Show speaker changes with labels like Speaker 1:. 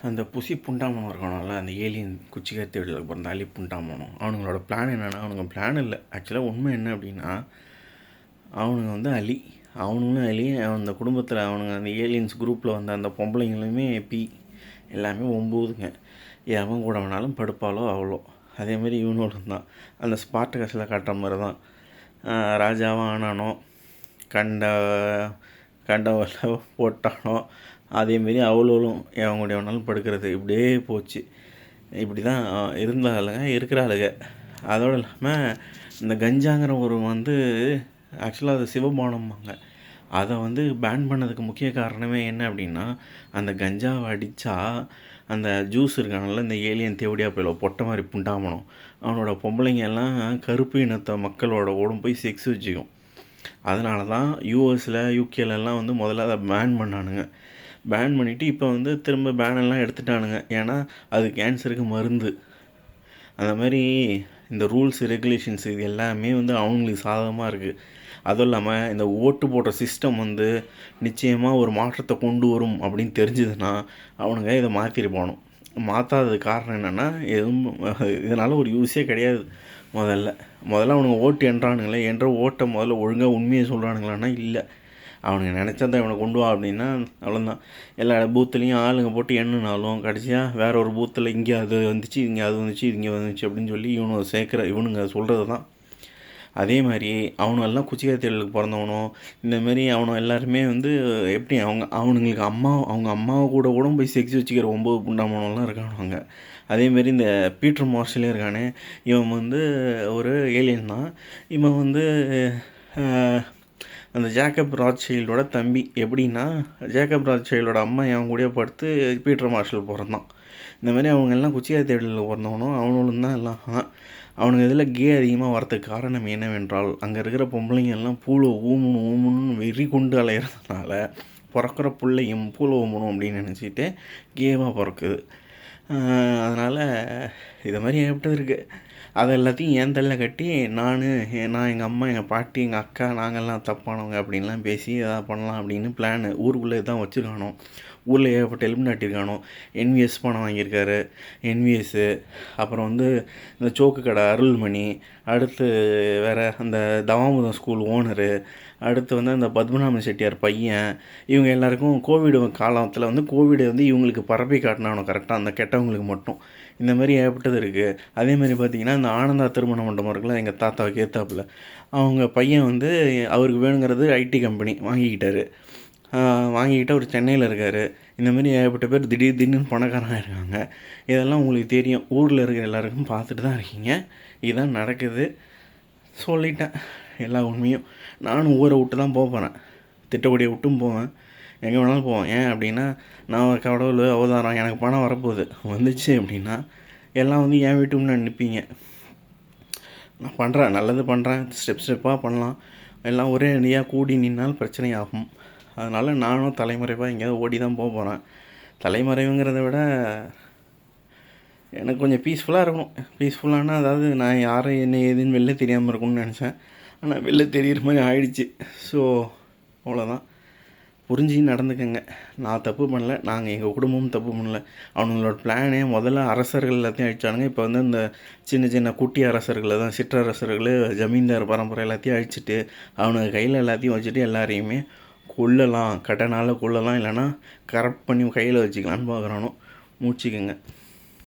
Speaker 1: அந்த புசி புண்டாமனம் இருக்கணும்ல, அந்த ஏலியன் குச்சிக்கார தேடலுக்கு பிறந்த அலி புண்டாமனம், அவனுங்களோட பிளான் என்னென்னா, அவனுங்க பிளான் இல்லை ஆக்சுவலாக உண்மை என்ன அப்படின்னா, அவனுங்க வந்து அலி, அவனுங்களும் அலி, அந்த குடும்பத்தில் அவனுங்க அந்த ஏலியன்ஸ் குரூப்பில் வந்த அந்த பொம்பளைங்களுமே எல்லாமே 9ங்க. எவன் கூட வேணாலும் படுப்பாலோ அவ்வளோ. அதேமாரி இவனும் தான் அந்த ஸ்பார்டகஸில் காட்டுற மாதிரி தான் ராஜாவும் ஆனானோ கண்ட கண்டவரில் போட்டானோ அதேமாரி அவளும் அவங்களுடைய வேணாலும் படுக்கிறது இப்படியே போச்சு. இப்படி தான் இருந்தாளுங்க இருக்கிறாளுங்க. அதோடு இல்லாமல் இந்த கஞ்சாங்கிற ஒரு வந்து ஆக்சுவலாக அது சிவபானம்பாங்க. அதை வந்து பேன் பண்ணதுக்கு முக்கிய காரணமே என்ன அப்படின்னா, அந்த கஞ்சாவை அடித்தா அந்த ஜூஸ் இருக்கானல்ல, இந்த ஏலியன் தேவடியா போயில பொட்டை மாதிரி புண்டாமணும், அவனோட பொம்பளைங்க எல்லாம் கருப்பு இனத்தை மக்களோட ஓடும் போய் செக்ஸ் வச்சுக்கும். அதனால தான் யூஎஸில் யூகேலெல்லாம் வந்து முதல்ல அதை பேன் பண்ணானுங்க. பேன் பண்ணிவிட்டு இப்போ வந்து திரும்ப பேனெல்லாம் எடுத்துட்டானுங்க. ஏன்னா அது கேன்சருக்கு மருந்து. அந்த மாதிரி இந்த ரூல்ஸ் ரெகுலேஷன்ஸ் இது எல்லாமே வந்து அவங்களுக்கு சாதகமாக இருக்குது. அதுவும் இல்லாமல் இந்த ஓட்டு போடுற சிஸ்டம் வந்து நிச்சயமாக ஒரு மாற்றத்தை கொண்டு வரும் அப்படின்னு தெரிஞ்சதுன்னா அவனுங்க இதை மாற்றிருப்பானோ. மாற்றாதது காரணம் என்னென்னா, எதுவும் இதனால் ஒரு யூஸே கிடையாது. முதல்ல அவனுங்க ஓட்டு என்றானுங்களே, என்ற ஓட்டை முதல்ல ஒழுங்காக உண்மையை சொல்கிறானுங்களான்னா இல்லை. அவனுங்க நினச்சதை அவனை கொண்டு வா அப்படின்னா அவ்வளோதான். எல்லா பூத்துலேயும் ஆளுங்க போட்டு எண்ணுனாலும் கடைசியாக வேற ஒரு பூத்தில் இங்கே அது வந்துச்சு, இங்கே அது வந்துச்சு, இங்கே வந்துச்சு அப்படின்னு சொல்லி இவனுங்க சொல்கிறது தான். அதே மாதிரி அவனுங்கெல்லாம் குச்சிக்கார தேடலுக்கு பிறந்தவனும் இந்தமாரி அவனும் எல்லாருமே வந்து எப்படி அவனுங்களுக்கு அவங்க அம்மாவை கூட போய் செக்ஸ் வச்சுக்கிற 9 புண்டாமனெலாம் இருக்கானுங்க. அதேமாரி இந்த பீட்டர் மார்ஷலே இருக்கானே, இவன் வந்து ஒரு ஏலியன் தான். இவன் வந்து அந்த ஜேக்கப் ராத்சைல்டோட தம்பி. எப்படின்னா, ஜேக்கப் ராத்சைல்டோட அம்மா என் கூடயே படுத்து பீட்டர் மார்ஷல் பிறந்தான். இந்தமாதிரி அவங்க எல்லாம் குச்சிக்கார தேடலில் பிறந்தவனும் அவனும் தான் எல்லாம். அவனுங்க இதில் கே அதிகமாக வரதுக்கு காரணம் என்னவென்றால், அங்கே இருக்கிற பொம்பளைங்க எல்லாம் பூளை ஊமுன்னு வெறி கொண்டு அலையிறதுனால பிறக்கிற பிள்ளையும் பூளை ஊமணும் அப்படின்னு நினச்சிட்டு கேவாக பிறக்குது. அதனால் இதை மாதிரி ஏற்பட்டது இருக்குது. அதை எல்லாத்தையும் என் தலையில் கட்டி நான் எங்கள் அம்மா, எங்கள் பாட்டி, எங்கள் அக்கா, நாங்கள்லாம் தப்பானவங்க அப்படின்லாம் பேசி எதாவது பண்ணலாம் அப்படின்னு பிளான் ஊருக்குள்ளே தான் வச்சுருக்கானோ. ஊரில் ஏகப்பட்ட எலுமினாட்டி இருக்கானோ. என்விஎஸ் பணம் வாங்கியிருக்காரு. என்விஎஸ்ஸு, அப்புறம் வந்து இந்த சோக்கு கடை அருள்மணி, அடுத்து வேறு அந்த தவாமுதம் ஸ்கூல் ஓனரு, அடுத்து வந்து அந்த பத்மநாப செட்டியார் பையன், இவங்க எல்லாருக்கும் கோவிட் காலத்தில் வந்து கோவிடு வந்து இவங்களுக்கு பரப்பி காட்டினானோ கரெக்டாக அந்த கெட்டவங்களுக்கு மட்டும். இந்த மாதிரி ஏற்பட்டது இருக்குது. அதேமாதிரி பார்த்திங்கன்னா, இந்த ஆனந்தா திருமண மண்டபம் இருக்குல்ல, எங்கள் தாத்தாவுக்கு ஏற்றாப்புல, அவங்க பையன் வந்து அவருக்கு வேணுங்கிறது ஐடி கம்பெனி வாங்கிக்கிட்டார். வாங்கிக்கிட்டு அவர் சென்னையில் இருக்கார். இந்தமாரி ஏகப்பட்ட பேர் திடீர்னு பணக்காரங்க இருக்காங்க. இதெல்லாம் உங்களுக்கு தெரியும். ஊரில் இருக்கிற எல்லாருக்கும் பார்த்துட்டு தான் இருக்கீங்க. இதுதான் நடக்குது. சொல்லிட்டேன் எல்லா உண்மையும். நானும் ஊரை விட்டு தான் போகிறேன். திட்டக்குடியை விட்டும் போவேன், எங்கே வேணாலும் போவேன். ஏன் அப்படின்னா, நான் கடவுள் அவதாரம், எனக்கு பணம் வரப்போகுது, வந்துச்சு அப்படின்னா எல்லாம் வந்து என் வீட்டு முன்னாடி நிற்பீங்க. நான் பண்ணுறேன், நல்லது பண்ணுறேன், ஸ்டெப்பாக பண்ணலாம். எல்லாம் ஒரே அடியாக கூடி நின்னால் பிரச்சனை ஆகும். அதனால் நானும் தலைமறைவாக எங்கேயாவது ஓடி தான் போகிறேன். தலைமறைவுங்கிறத விட எனக்கு கொஞ்சம் பீஸ்ஃபுல்லாக இருக்கணும். பீஸ்ஃபுல்லானா அதாவது நான் யாரை என்ன ஏதுன்னு வெளில தெரியாமல் இருக்கணும்னு நினச்சேன். ஆனால் வெளில தெரிகிற மாதிரி ஆயிடுச்சு. ஸோ அவ்வளோதான். புரிஞ்சு நடந்துக்கங்க. நான் தப்பு பண்ணல, நாங்கள் எங்கள் குடும்பமும் தப்பு பண்ணல. அவங்களோட பிளானே முதல்ல அரசர்கள் எல்லாத்தையும் அழிச்சானுங்க. இப்போ வந்து இந்த சின்ன சின்ன குட்டி அரசர்களை தான், சிற்றரசர்கள், ஜமீன்தார் பரம்பரை எல்லாத்தையும் அழிச்சிட்டு அவனுக்கு கையில் எல்லாத்தையும் வச்சுட்டு எல்லாரையுமே கொல்லலாம், கடனால் கொல்லலாம், இல்லைனா கரப்ட் பண்ணி கையில் வச்சுக்கலான்னு பார்க்குறானோ. மூச்சுக்குங்க.